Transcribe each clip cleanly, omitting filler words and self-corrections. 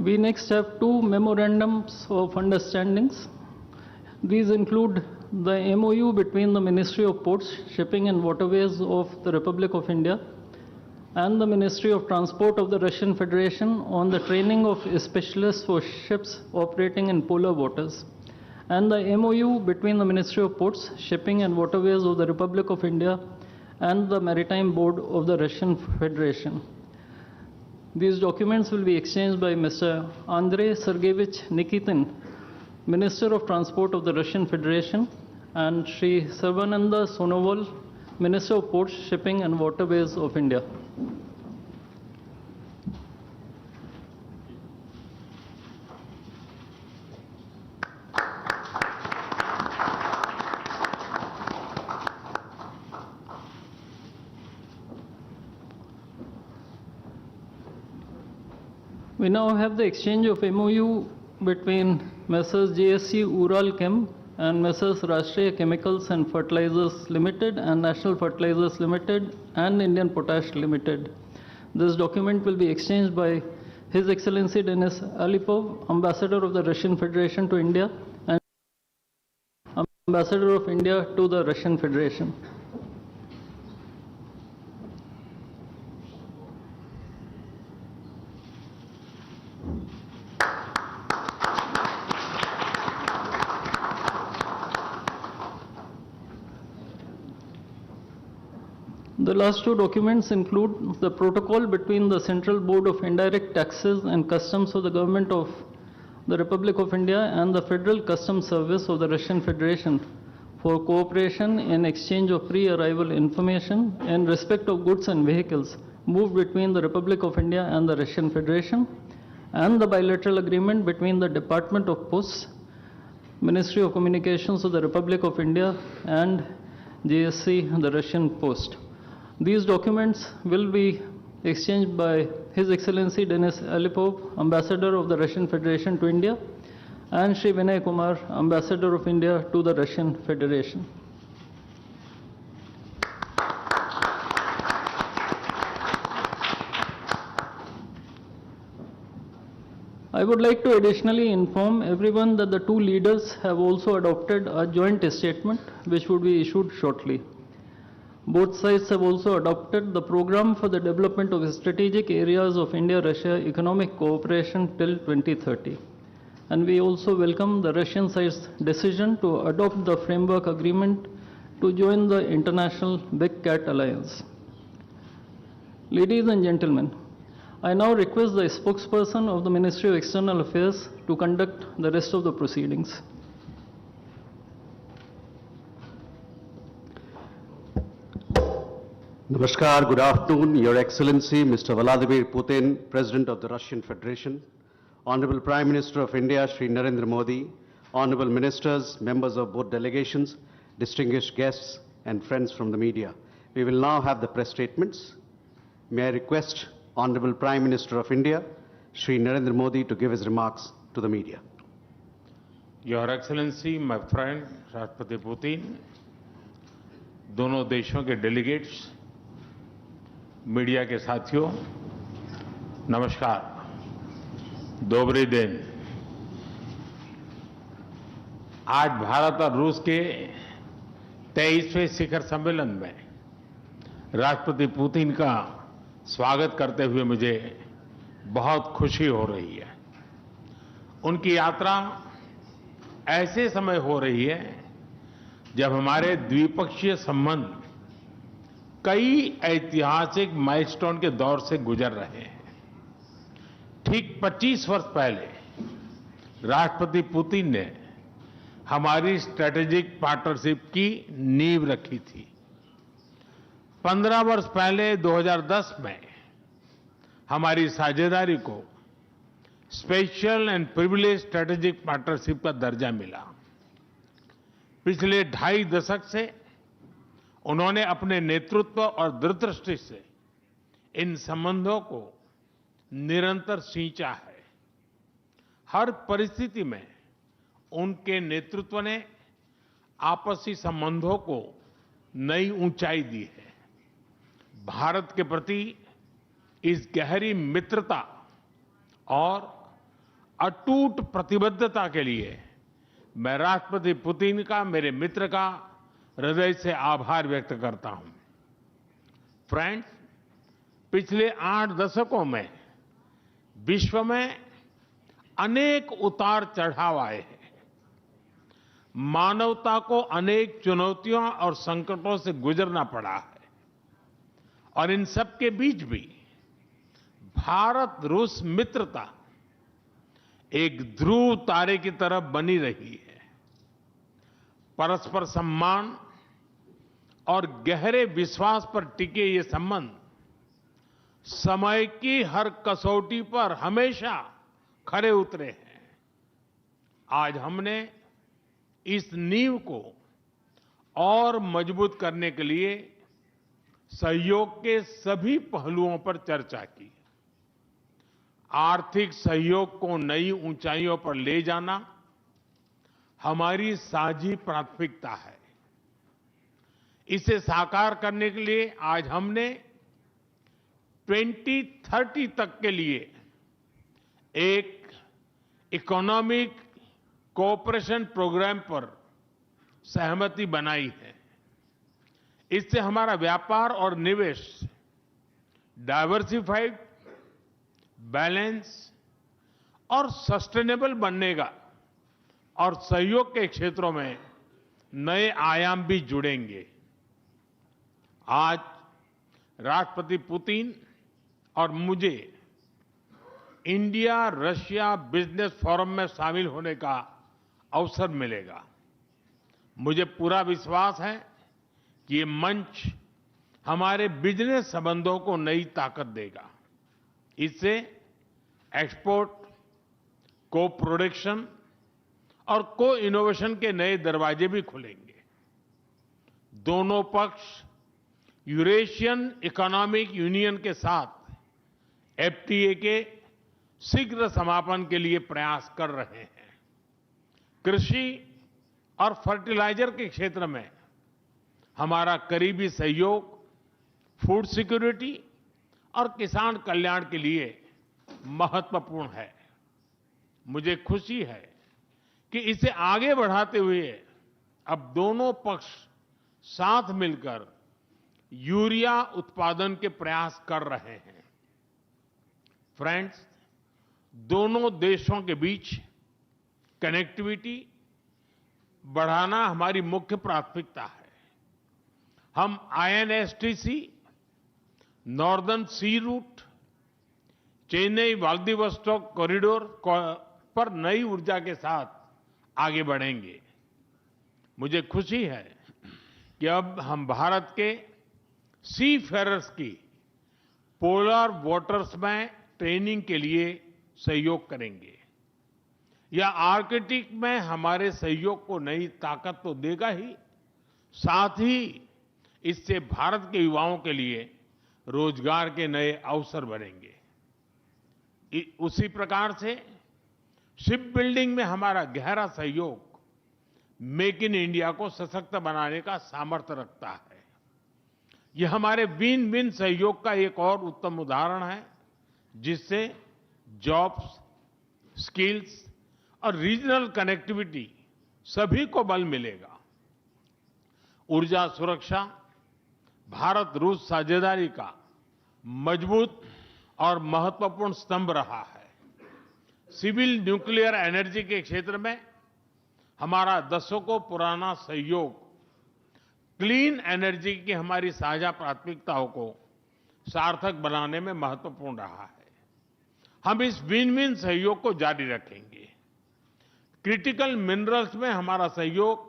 We next have two memorandums of understandings. These include the MOU between the Ministry of Ports, Shipping and Waterways of the Republic of India and the Ministry of Transport of the Russian Federation on the training of specialists for ships operating in polar waters, and the MOU between the Ministry of Ports, Shipping and Waterways of the Republic of India and the Maritime Board of the Russian Federation. These documents will be exchanged by Mr. Andrei Sergeyevich Nikitin, Minister of Transport of the Russian Federation, and Shri Sarvananda Sonowal, Minister of Ports, Shipping and Waterways of India. We now have the exchange of MOU between Messrs. JSC Ural Chem and Messrs. Rashtriya Chemicals and Fertilizers Limited and National Fertilizers Limited and Indian Potash Limited. This document will be exchanged by His Excellency Denis Alipov, Ambassador of the Russian Federation to India and Ambassador of India to the Russian Federation. The last two documents include the protocol between the Central Board of Indirect Taxes and Customs of the Government of the Republic of India and the Federal Customs Service of the Russian Federation for cooperation in exchange of pre-arrival information in respect of goods and vehicles moved between the Republic of India and the Russian Federation, and the bilateral agreement between the Department of Posts, Ministry of Communications of the Republic of India and JSC, the Russian Post. These documents will be exchanged by His Excellency Denis Alipov, Ambassador of the Russian Federation to India, and Shri Vinay Kumar, Ambassador of India to the Russian Federation. I would like to additionally inform everyone that the two leaders have also adopted a joint statement which would be issued shortly. Both sides have also adopted the program for the development of strategic areas of India-Russia economic cooperation till 2030. And we also welcome the Russian side's decision to adopt the framework agreement to join the International Big Cat Alliance. Ladies and gentlemen, I now request the spokesperson of the Ministry of External Affairs to conduct the rest of the proceedings. Namaskar, good afternoon, Your Excellency, Mr. Vladimir Putin, President of the Russian Federation, Honorable Prime Minister of India, Shri Narendra Modi, Honorable Ministers, members of both delegations, distinguished guests, and friends from the media. We will now have the press statements. May I request Honorable Prime Minister of India, Shri Narendra Modi, to give his remarks to the media. Your Excellency, my friend, Rashtrapati Putin, दोनों देशों के delegates, media के साथियों, नमस्कार, दोबरे दिन। आज भारत और रूस के 23वें शिखर सम्मेलन में राष्ट्रपति पुतिन का स्वागत करते हुए मुझे बहुत खुशी हो रही है। उनकी यात्रा ऐसे समय हो रही है जब हमारे द्विपक्षीय संबंध कई ऐतिहासिक माइलस्टोन के दौर से गुजर रहे हैं। ठीक 25 वर्ष पहले राष्ट्रपति पुतिन ने हमारी स्ट्रेटेजिक पार्टनरशिप की नींव रखी थी। 15 वर्ष पहले 2010 में हमारी साझेदारी को special and privilege strategic partnership का दर्जा मिला। पिछले 2.5 दशक से उन्होंने अपने नेतृत्व और दूरदृष्टि से इन संबंधों को निरंतर सींचा है। हर परिस्थिति में उनके नेतृत्व ने आपसी संबंधों को नई ऊंचाई दी है। भारत के प्रति इस गहरी मित्रता और अटूट प्रतिबद्धता के लिए मैं राष्ट्रपति पुतिन का, मेरे मित्र का हृदय से आभार व्यक्त करता हूं। फ्रेंड्स, पिछले 8 दशकों में विश्व में अनेक उतार चढ़ाव आए हैं। मानवता को अनेक चुनौतियों और संकटों से गुजरना पड़ा है और इन सब के बीच भी भारत रूस मित्रता एक ध्रुव तारे की तरफ बनी रही है। परस्पर सम्मान और गहरे विश्वास पर टिके ये संबंध समय की हर कसौटी पर हमेशा खरे उतरे हैं। आज हमने इस नींव को और मजबूत करने के लिए सहयोग के सभी पहलुओं पर चर्चा की। आर्थिक सहयोग को नई ऊंचाइयों पर ले जाना हमारी साझी प्राथमिकता है। इसे साकार करने के लिए आज हमने 2030 तक के लिए एक इकोनॉमिक कोऑपरेशन प्रोग्राम पर सहमति बनाई है। इससे हमारा व्यापार और निवेश डाइवर्सिफाइड, बैलेंस और सस्टेनेबल बनेगा और सहयोग के क्षेत्रों में नए आयाम भी जुड़ेंगे। आज राष्ट्रपति पुतिन और मुझे इंडिया रशिया बिजनेस फोरम में शामिल होने का अवसर मिलेगा। मुझे पूरा विश्वास है कि ये मंच हमारे बिजनेस संबंधों को नई ताकत देगा। इससे एक्सपोर्ट, को प्रोडक्शन और को इनोवेशन के नए दरवाजे भी खुलेंगे। दोनों पक्ष यूरेशियन इकोनॉमिक यूनियन के साथ एफटीए के शीघ्र समापन के लिए प्रयास कर रहे हैं। कृषि और फर्टिलाइजर के क्षेत्र में हमारा करीबी सहयोग फूड सिक्योरिटी और किसान कल्याण के लिए महत्वपूर्ण है। मुझे खुशी है कि इसे आगे बढ़ाते हुए अब दोनों पक्ष साथ मिलकर यूरिया उत्पादन के प्रयास कर रहे हैं। फ्रेंड्स, दोनों देशों के बीच कनेक्टिविटी बढ़ाना हमारी मुख्य प्राथमिकता है। हम आईएनएसटीसी, नॉर्दर्न सी रूट, चेन्नई व्लादिवोस्टोक कॉरिडोर पर नई ऊर्जा के साथ आगे बढ़ेंगे। मुझे खुशी है कि अब हम भारत के सी फेरर्स की पोलर वाटर्स में ट्रेनिंग के लिए सहयोग करेंगे। यह आर्कटिक में हमारे सहयोग को नई ताकत तो देगा ही, साथ ही इससे भारत के युवाओं के लिए रोजगार के नए अवसर बनेंगे। उसी प्रकार से शिप बिल्डिंग में हमारा गहरा सहयोग मेक इन इंडिया को सशक्त बनाने का सामर्थ्य रखता है। यह हमारे विन विन सहयोग का एक और उत्तम उदाहरण है, जिससे जॉब्स, स्किल्स और रीजनल कनेक्टिविटी सभी को बल मिलेगा। ऊर्जा सुरक्षा भारत रूस साझेदारी का मजबूत और महत्वपूर्ण स्तंभ रहा है। सिविल न्यूक्लियर एनर्जी के क्षेत्र में हमारा दशकों पुराना सहयोग क्लीन एनर्जी की हमारी साझा प्राथमिकताओं को सार्थक बनाने में महत्वपूर्ण रहा है। हम इस विन विन सहयोग को जारी रखेंगे। क्रिटिकल मिनरल्स में हमारा सहयोग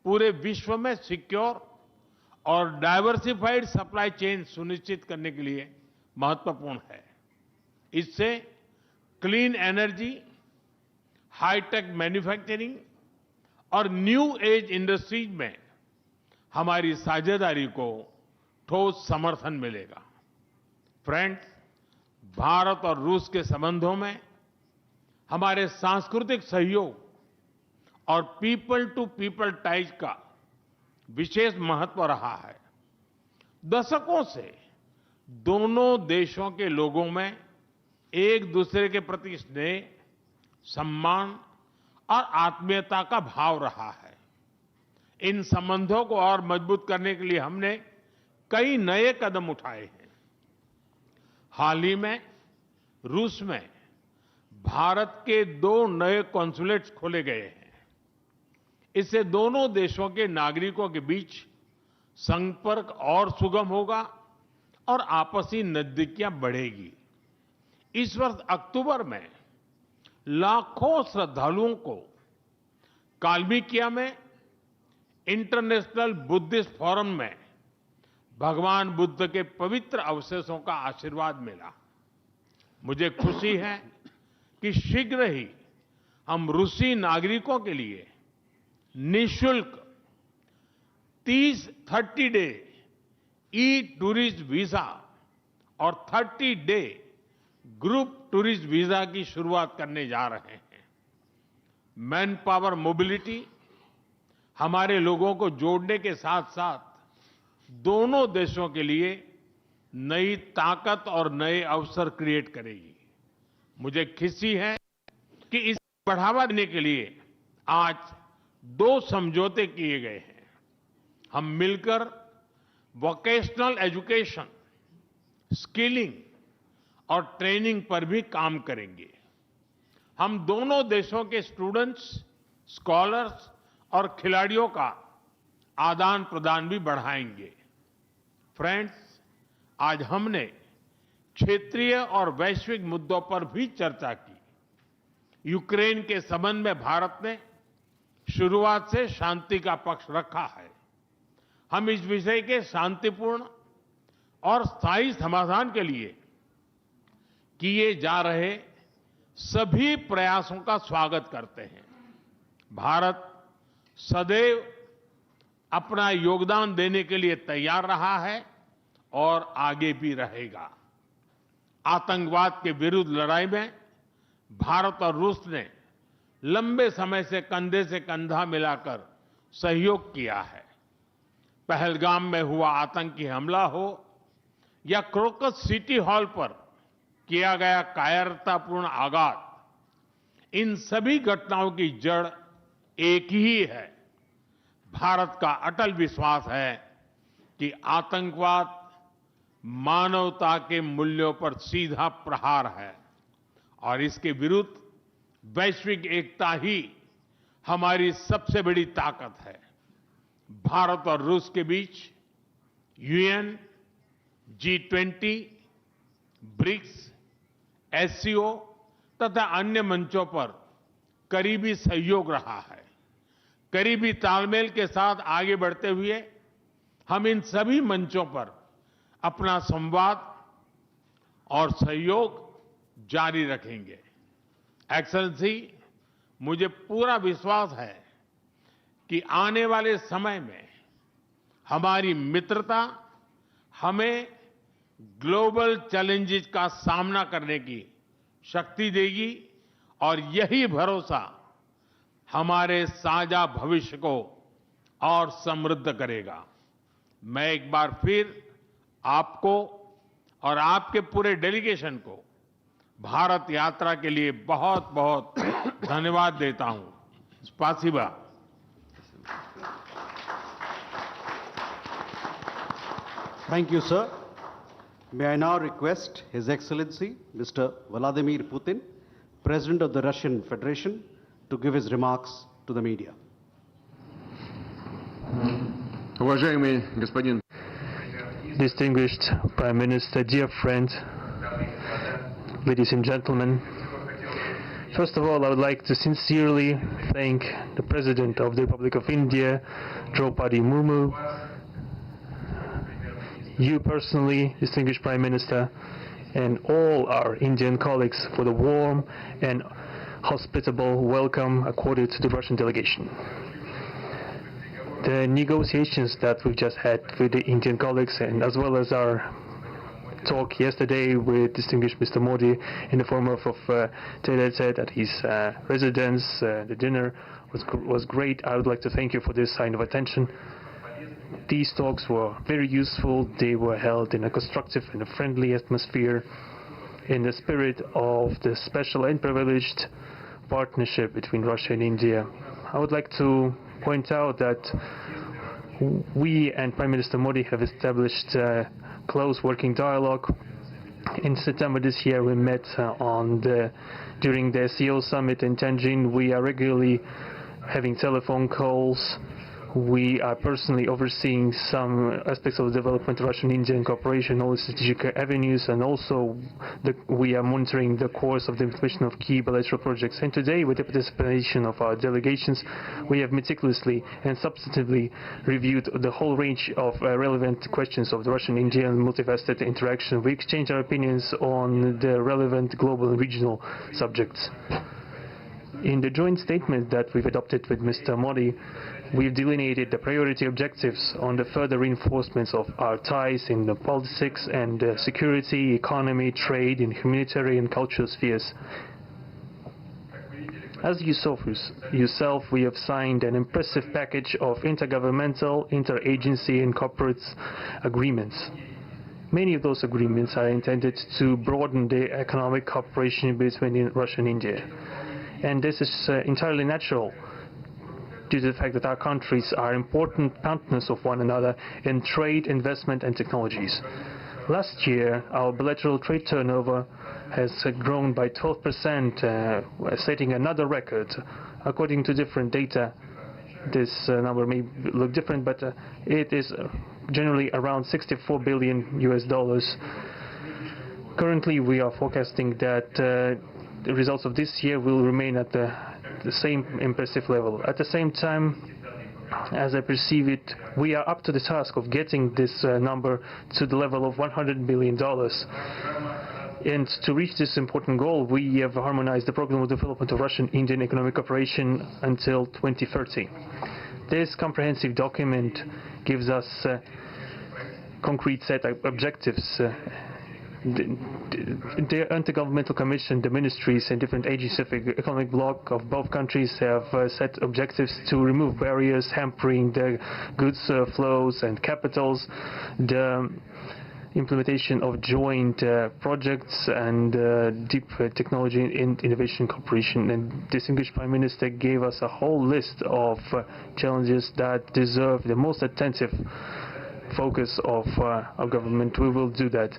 पूरे विश्व में सिक्योर और डाइवर्सिफाइड सप्लाई चेन सुनिश्चित करने के लिए महत्वपूर्ण है। इससे क्लीन एनर्जी, हाईटेक मैन्युफैक्चरिंग और न्यू एज इंडस्ट्रीज में हमारी साझेदारी को ठोस समर्थन मिलेगा। फ्रेंड्स, भारत और रूस के संबंधों में हमारे सांस्कृतिक सहयोग और पीपल टू पीपल टाइज का विशेष महत्व रहा है। दशकों से दोनों देशों के लोगों में एक दूसरे के प्रति स्नेह सम्मान और आत्मीयता का भाव रहा है। इन संबंधों को और मजबूत करने के लिए हमने कई नए कदम उठाए हैं। हाल ही में रूस में भारत के 2 नए कॉन्सुलेट्स खोले गए हैं। इससे दोनों देशों के नागरिकों के बीच संपर्क और सुगम होगा और आपसी नजदीकियां बढ़ेगी। इस वर्ष अक्टूबर में लाखों श्रद्धालुओं को काल्मिकिया में इंटरनेशनल बुद्धिस्ट फोरम में भगवान बुद्ध के पवित्र अवशेषों का आशीर्वाद मिला। मुझे खुशी है कि शीघ्र ही हम रूसी नागरिकों के लिए निःशुल्क 30 डे ई टूरिस्ट वीजा और 30 डे ग्रुप टूरिस्ट वीजा की शुरुआत करने जा रहे हैं। मैन पावर मोबिलिटी हमारे लोगों को जोड़ने के साथ साथ दोनों देशों के लिए नई ताकत और नए अवसर क्रिएट करेगी। मुझे खुशी है कि इसे बढ़ावा देने के लिए आज 2 समझौते किए गए हैं। हम मिलकर वोकेशनल एजुकेशन, स्किलिंग और ट्रेनिंग पर भी काम करेंगे। हम दोनों देशों के स्टूडेंट्स, स्कॉलर्स और खिलाड़ियों का आदान प्रदान भी बढ़ाएंगे। फ्रेंड्स, आज हमने क्षेत्रीय और वैश्विक मुद्दों पर भी चर्चा की। यूक्रेन के संबंध में भारत ने शुरुआत से शांति का पक्ष रखा है। हम इस विषय के शांतिपूर्ण और स्थायी समाधान के लिए किए जा रहे सभी प्रयासों का स्वागत करते हैं। भारत सदैव अपना योगदान देने के लिए तैयार रहा है और आगे भी रहेगा। आतंकवाद के विरुद्ध लड़ाई में भारत और रूस ने लंबे समय से कंधा मिलाकर सहयोग किया है। पहलगाम में हुआ आतंकी हमला हो या क्रोकस सिटी हॉल पर किया गया कायरतापूर्ण आघात, इन सभी घटनाओं की जड़ एक ही है। भारत का अटल विश्वास है कि आतंकवाद मानवता के मूल्यों पर सीधा प्रहार है और इसके विरुद्ध वैश्विक एकता ही हमारी सबसे बड़ी ताकत है। भारत और रूस के बीच यूएन, G20, ब्रिक्स, SCO तथा अन्य मंचों पर करीबी सहयोग रहा है। करीबी तालमेल के साथ आगे बढ़ते हुए हम इन सभी मंचों पर अपना संवाद और सहयोग जारी रखेंगे। एक्सेलेंसी, मुझे पूरा विश्वास है कि आने वाले समय में हमारी मित्रता हमें ग्लोबल चैलेंजेस का सामना करने की शक्ति देगी और यही भरोसा हमारे साझा भविष्य को और समृद्ध करेगा। मैं एक बार फिर आपको और आपके पूरे डेलीगेशन को भारत यात्रा के लिए बहुत बहुत धन्यवाद देता हूं। स्पासिबा। Thank you, sir. May I now request His Excellency Mr. Vladimir Putin, President of the Russian Federation, to give his remarks to the media. Уважаемый господин Distinguished Prime Minister, dear friend, ladies and gentlemen, first of all, I would like to sincerely thank the President of the Republic of India, Draupadi Murmu, you personally, distinguished Prime Minister, and all our Indian colleagues for the warm and hospitable welcome accorded to the Russian delegation. The negotiations that we've just had with the Indian colleagues, and as well as our talk yesterday with distinguished Mr. Modi in the form of Tata at his residence, the dinner was great. I would like to thank you for this sign of attention. These talks were very useful. They were held in a constructive and a friendly atmosphere, in the spirit of the special and privileged partnership between Russia and India. I would like to point out that we and Prime Minister Modi have established a close working dialogue. In September this year, we met during the SEO summit in Tianjin. We are regularly having telephone calls. We are personally overseeing some aspects of the development of Russian-Indian cooperation, all the strategic avenues, and also we are monitoring the course of the implementation of key bilateral projects. And today, with the participation of our delegations, we have meticulously and substantively reviewed the whole range of relevant questions of the Russian-Indian multifaceted interaction. We exchange our opinions on the relevant global and regional subjects. In the joint statement that we've adopted with Mr. Modi, we've delineated the priority objectives on the further reinforcements of our ties in the politics and security, economy, trade, and humanitarian and cultural spheres. As you saw for yourself, we have signed an impressive package of intergovernmental, interagency, and corporate agreements. Many of those agreements are intended to broaden the economic cooperation between Russia and India. And this is entirely natural due to the fact that our countries are important partners of one another in trade, investment, and technologies. Last year, our bilateral trade turnover has grown by 12%, setting another record. According to different data, this number may look different, but it is generally around $64 billion. Currently, we are forecasting that the results of this year will remain at the same impressive level. At the same time, as I perceive it, we are up to the task of getting this number to the level of $100 billion. And to reach this important goal, we have harmonized the program of development of Russian-Indian economic cooperation until 2030. This comprehensive document gives us a concrete set of objectives. The Intergovernmental Commission, the ministries and different agencies of the economic bloc of both countries have set objectives to remove barriers hampering the goods flows and capitals, the implementation of joint projects and deep technology and innovation cooperation. And distinguished Prime Minister gave us a whole list of challenges that deserve the most attentive focus of our government. We will do that.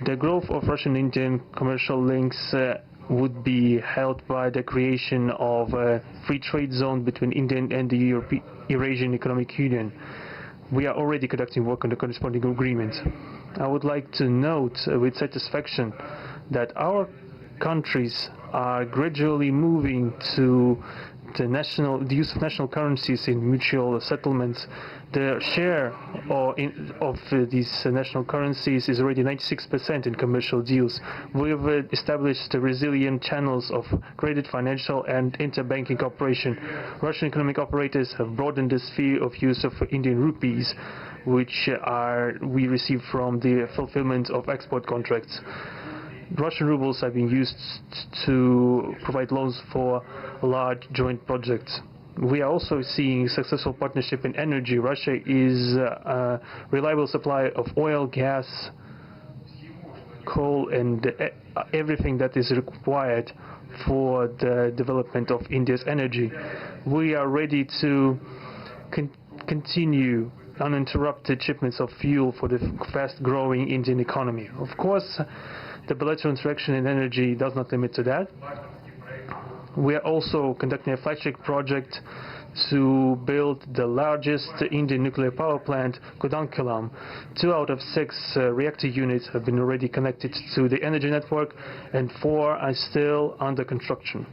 The growth of Russian-Indian commercial links would be helped by the creation of a free trade zone between India and the Eurasian Economic Union. We are already conducting work on the corresponding agreement. I would like to note with satisfaction that our countries are gradually moving to the use of national currencies in mutual settlements. The share of these national currencies is already 96% in commercial deals. We have established resilient channels of credit, financial, and interbanking cooperation. Russian economic operators have broadened the sphere of use of Indian rupees, which we receive from the fulfillment of export contracts. Russian rubles are being used to provide loans for large joint projects. We are also seeing successful partnership in energy. Russia is a reliable supplier of oil, gas, coal, and everything that is required for the development of India's energy. We are ready to continue uninterrupted shipments of fuel for the fast-growing Indian economy. Of course, the bilateral interaction in energy does not limit to that. We are also conducting a flagship project to build the largest Indian nuclear power plant, Kudankulam. 2 out of 6 reactor units have been already connected to the energy network, and 4 are still under construction.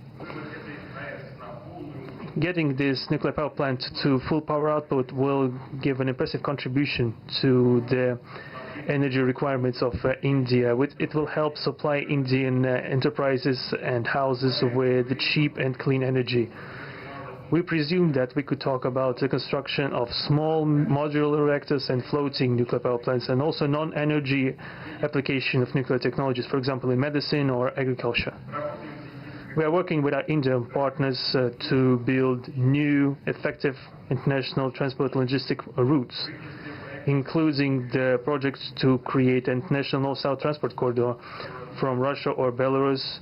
Getting this nuclear power plant to full power output will give an impressive contribution to the energy requirements of India. It will help supply Indian enterprises and houses with cheap and clean energy. We presume that we could talk about the construction of small modular reactors and floating nuclear power plants, and also non-energy application of nuclear technologies, for example in medicine or agriculture. We are working with our Indian partners to build new, effective international transport logistic routes, including the projects to create an international north-south transport corridor from Russia or Belarus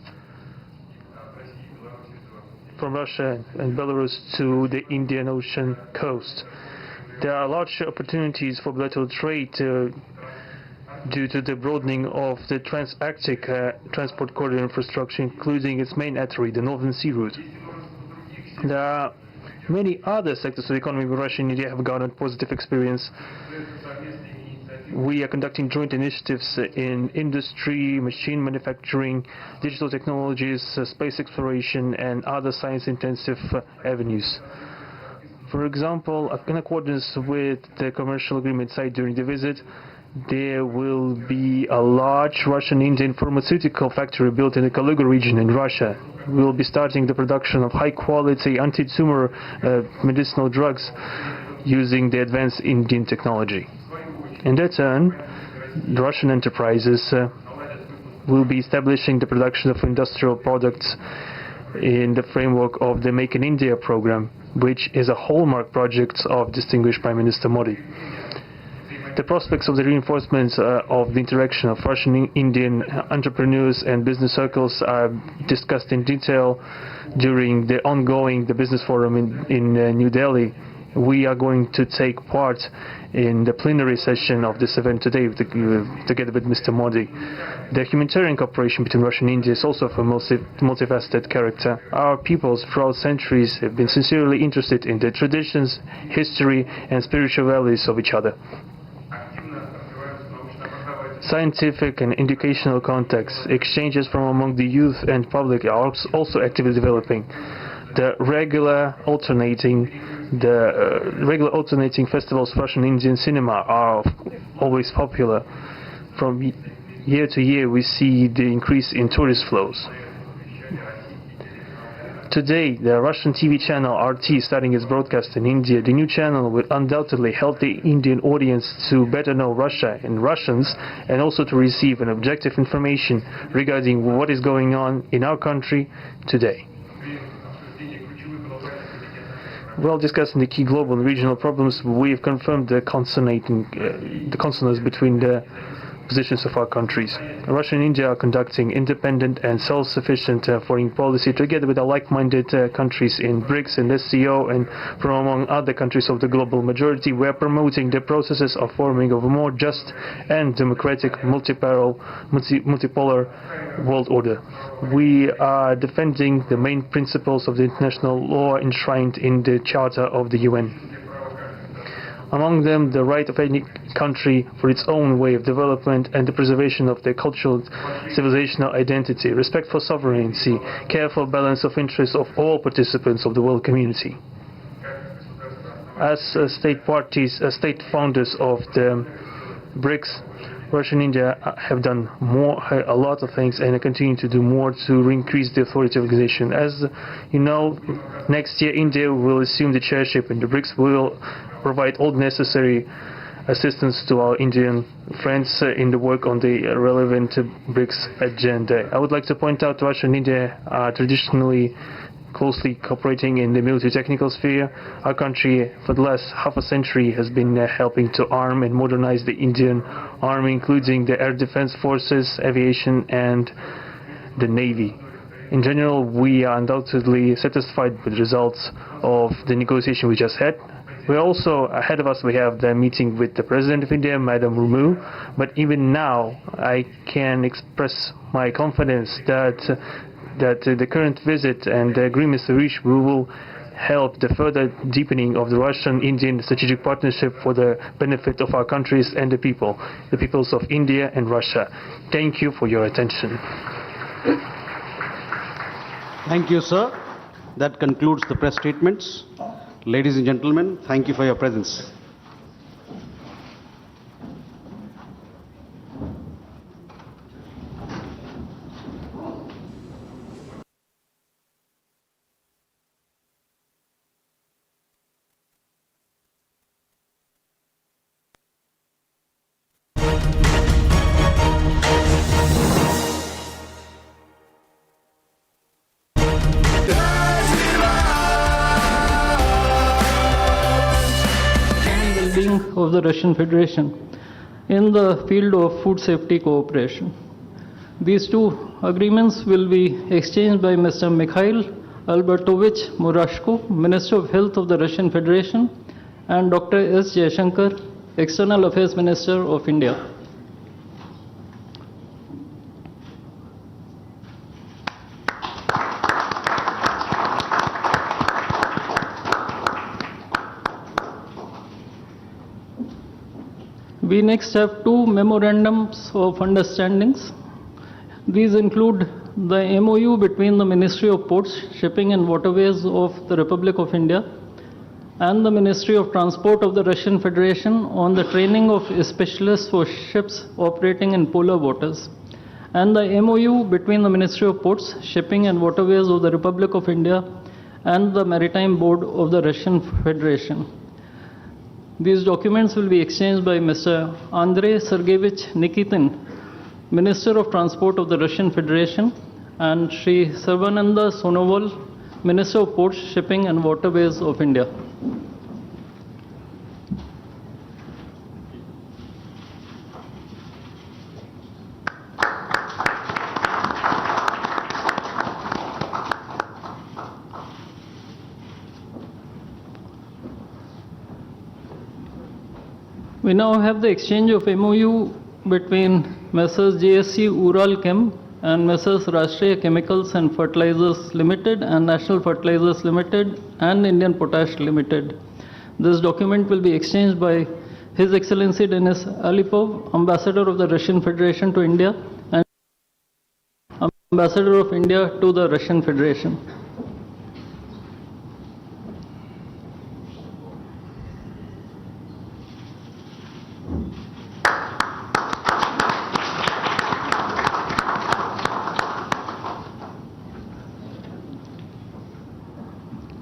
from Russia and Belarus to the Indian Ocean coast. There are large opportunities for bilateral trade due to the broadening of the trans-Arctic transport corridor infrastructure, including its main artery, the Northern Sea Route. There are many other sectors of the economy where Russia and India have garnered positive experience. We are conducting joint initiatives in industry, machine manufacturing, digital technologies, space exploration, and other science-intensive avenues. For example, in accordance with the commercial agreement signed during the visit, there will be a large Russian-Indian pharmaceutical factory built in the Kaluga region in Russia. We will be starting the production of high-quality anti-tumor medicinal drugs using the advanced Indian technology. In that turn, the Russian enterprises will be establishing the production of industrial products in the framework of the Make in India program, which is a hallmark project of distinguished Prime Minister Modi. The prospects of the reinforcement of the interaction of Russian-Indian entrepreneurs and business circles are discussed in detail during the ongoing Business Forum in New Delhi. We are going to take part in the plenary session of this event today together with Mr. Modi. The humanitarian cooperation between Russia and India is also of a multifaceted character. Our peoples throughout centuries have been sincerely interested in the traditions, history, and spiritual values of each other. Scientific and educational contacts, exchanges from among the youth and public are also actively developing. The regular alternating festivals of Russian Indian cinema are always popular. From year to year, we see the increase in tourist flows. Today, the Russian TV channel RT starting its broadcast in India. The new channel will undoubtedly help the Indian audience to better know Russia and Russians, and also to receive an objective information regarding what is going on in our country today. While discussing the key global and regional problems, we have confirmed the consonance between the positions of our countries. Russia and India are conducting independent and self-sufficient foreign policy together with our like-minded countries in BRICS and SCO, and from among other countries of the global majority. We are promoting the processes of forming of a more just and democratic multipolar world order. We are defending the main principles of the international law enshrined in the Charter of the UN. Among them, the right of any country for its own way of development and the preservation of their cultural, civilizational identity, respect for sovereignty, careful balance of interests of all participants of the world community. As state founders of the BRICS, Russia and India have done a lot of things, and continue to do more to increase the authority of the organization. As you know, next year India will assume the chairship, and the BRICS will provide all necessary assistance to our Indian friends in the work on the relevant BRICS agenda. I would like to point out Russia and India are traditionally closely cooperating in the military technical sphere. Our country, for the last half a century, has been helping to arm and modernize the Indian Army, including the air defense forces, aviation, and the Navy. In general, we are undoubtedly satisfied with the results of the negotiation we just had. We also, ahead of us, we have the meeting with the President of India, Madam Murmu. But even now, I can express my confidence that the current visit and the agreements reached will help the further deepening of the Russian-Indian strategic partnership for the benefit of our countries and the peoples of India and Russia. Thank you for your attention. Thank you, sir. That concludes the press statements. Ladies and gentlemen, thank you for your presence. Of the Russian Federation in the field of food safety cooperation. These two agreements will be exchanged by Mr. Mikhail Albertovich Murashko, Minister of Health of the Russian Federation, and Dr. S. Jaishankar, External Affairs Minister of India. We next have two memorandums of understandings. These include the MOU between the Ministry of Ports, Shipping and Waterways of the Republic of India and the Ministry of Transport of the Russian Federation on the training of specialists for ships operating in polar waters, and the MOU between the Ministry of Ports, Shipping and Waterways of the Republic of India and the Maritime Board of the Russian Federation. These documents will be exchanged by Mr. Andrei Sergeyevich Nikitin, Minister of Transport of the Russian Federation, and Shri Sarvananda Sonowal, Minister of Ports, Shipping and Waterways of India. We now have the exchange of MOU between Messrs. JSC Ural Chem and Messrs. Rashtriya Chemicals and Fertilizers Limited and National Fertilizers Limited and Indian Potash Limited. This document will be exchanged by His Excellency Denis Alipov, Ambassador of the Russian Federation to India and Ambassador of India to the Russian Federation.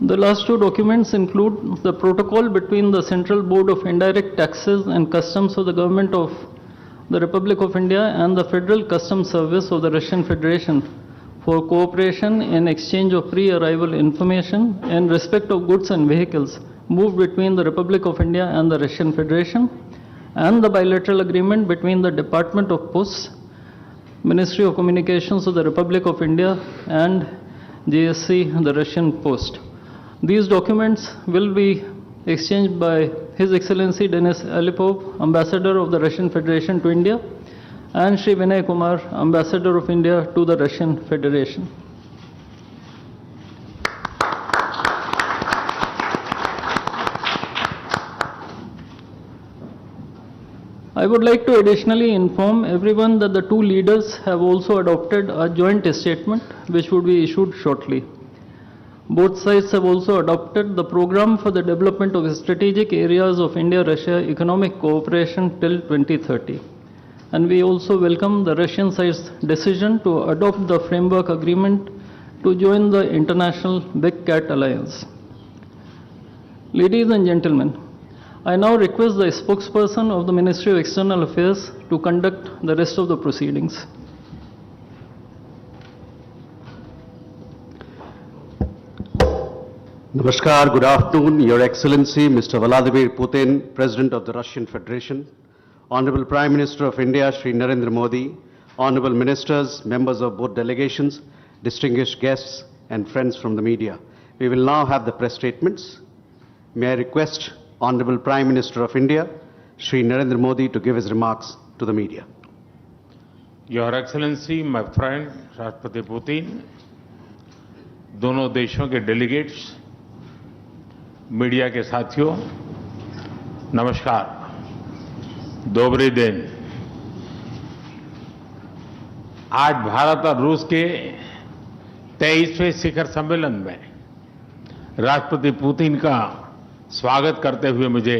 The last two documents include the protocol between the Central Board of Indirect Taxes and Customs of the Government of the Republic of India and the Federal Customs Service of the Russian Federation for cooperation in exchange of pre-arrival information in respect of goods and vehicles moved between the Republic of India and the Russian Federation, and the bilateral agreement between the Department of Posts, Ministry of Communications of the Republic of India and JSC, the Russian Post. These documents will be exchanged by His Excellency Denis Alipov, Ambassador of the Russian Federation to India, and Shri Vinay Kumar, Ambassador of India to the Russian Federation. I would like to additionally inform everyone that the two leaders have also adopted a joint statement which would be issued shortly. Both sides have also adopted the program for the development of strategic areas of India-Russia economic cooperation till 2030. And we also welcome the Russian side's decision to adopt the framework agreement to join the International Big Cat Alliance. Ladies and gentlemen, I now request the spokesperson of the Ministry of External Affairs to conduct the rest of the proceedings. Namaskar, good afternoon, Your Excellency, Mr. Vladimir Putin, President of the Russian Federation, Honorable Prime Minister of India, Shri Narendra Modi, Honorable Ministers, members of both delegations, distinguished guests, and friends from the media. We will now have the press statements. May I request Honorable Prime Minister of India, Shri Narendra Modi, to give his remarks to the media. Your Excellency, my friend, Rashtrapati Putin, दोनों देशों के delegates, media के साथियों, नमस्कार, दोबरे दिन। आज भारत और रूस के 23वें शिखर सम्मेलन में राष्ट्रपति पुतिन का स्वागत करते हुए मुझे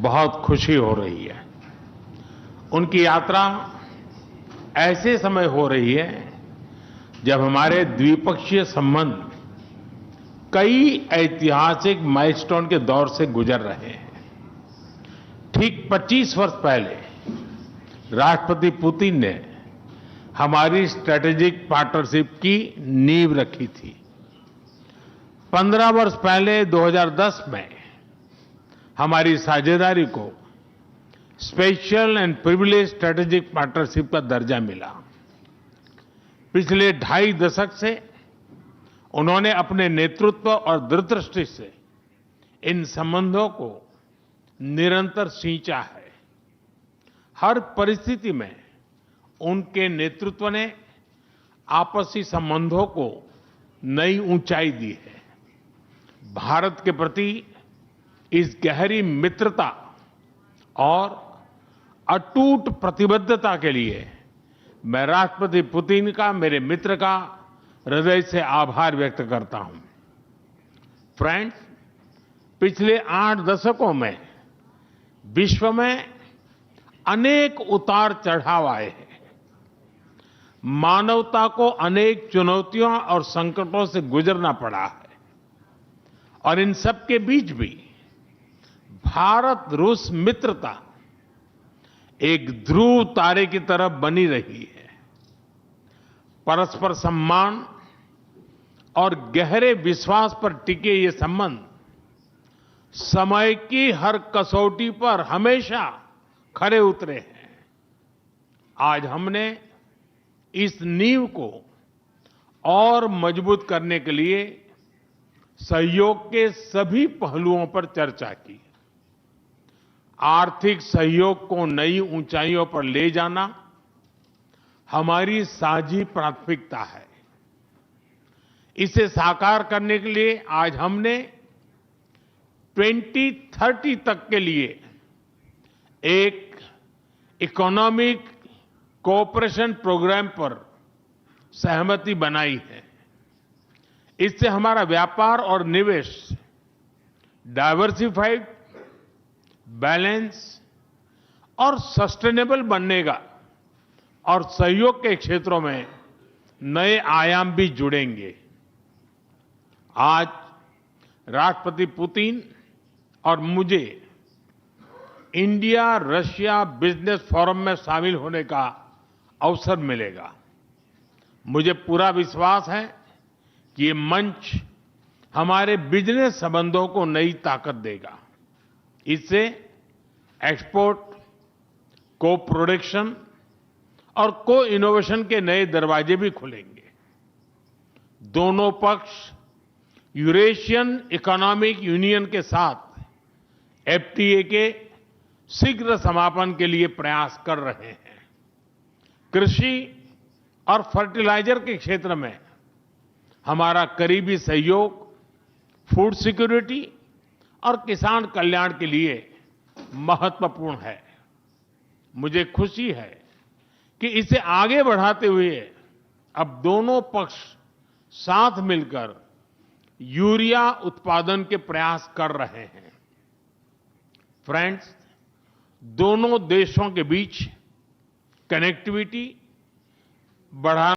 बहुत खुशी हो रही है। उनकी यात्रा ऐसे समय हो रही है जब हमारे द्विपक्षीय संबंध कई ऐतिहासिक माइलस्टोन के दौर से गुजर रहे हैं। ठीक 25 वर्ष पहले राष्ट्रपति पुतिन ने हमारी स्ट्रेटेजिक पार्टनरशिप की नींव रखी थी। 15 वर्ष पहले 2010 में हमारी साझेदारी को special and privilege strategic partnership का दर्जा मिला। पिछले 2.5 दशक से उन्होंने अपने नेतृत्व और दूरदृष्टि से इन संबंधों को निरंतर सींचा है। हर परिस्थिति में उनके नेतृत्व ने आपसी संबंधों को नई ऊंचाई दी है। भारत के प्रति इस गहरी मित्रता और अटूट प्रतिबद्धता के लिए मैं राष्ट्रपति पुतिन का, मेरे मित्र का हृदय से आभार व्यक्त करता हूं। फ्रेंड्स, पिछले 8 दशकों में विश्व में अनेक उतार चढ़ाव आए हैं। मानवता को अनेक चुनौतियों और संकटों से गुजरना पड़ा है और इन सब के बीच भी भारत रूस मित्रता एक ध्रुव तारे की तरह बनी रही है। परस्पर सम्मान और गहरे विश्वास पर टिके ये संबंध समय की हर कसौटी पर हमेशा खरे उतरे हैं। आज हमने इस नींव को और मजबूत करने के लिए सहयोग के सभी पहलुओं पर चर्चा की। आर्थिक सहयोग को नई ऊंचाइयों पर ले जाना हमारी साझी प्राथमिकता है। इसे साकार करने के लिए आज हमने 2030 तक के लिए एक इकोनॉमिक कोऑपरेशन प्रोग्राम पर सहमति बनाई है। इससे हमारा व्यापार और निवेश डाइवर्सिफाइड, बैलेंस और सस्टेनेबल बनेगा और सहयोग के क्षेत्रों में नए आयाम भी जुड़ेंगे। आज राष्ट्रपति पुतिन और मुझे इंडिया रशिया बिजनेस फोरम में शामिल होने का अवसर मिलेगा। मुझे पूरा विश्वास है कि ये मंच हमारे बिजनेस संबंधों को नई ताकत देगा। इससे एक्सपोर्ट, को प्रोडक्शन और को इनोवेशन के नए दरवाजे भी खुलेंगे। दोनों पक्ष यूरेशियन इकोनॉमिक यूनियन के साथ एफटीए के शीघ्र समापन के लिए प्रयास कर रहे हैं। कृषि और फर्टिलाइजर के क्षेत्र में हमारा करीबी सहयोग फूड सिक्योरिटी और किसान कल्याण के लिए महत्वपूर्ण है। मुझे खुशी है कि इसे आगे बढ़ाते हुए अब दोनों पक्ष साथ मिलकर यूरिया उत्पादन के प्रयास कर रहे हैं। फ्रेंड्स, दोनों देशों के बीच कनेक्टिविटी बढ़ाना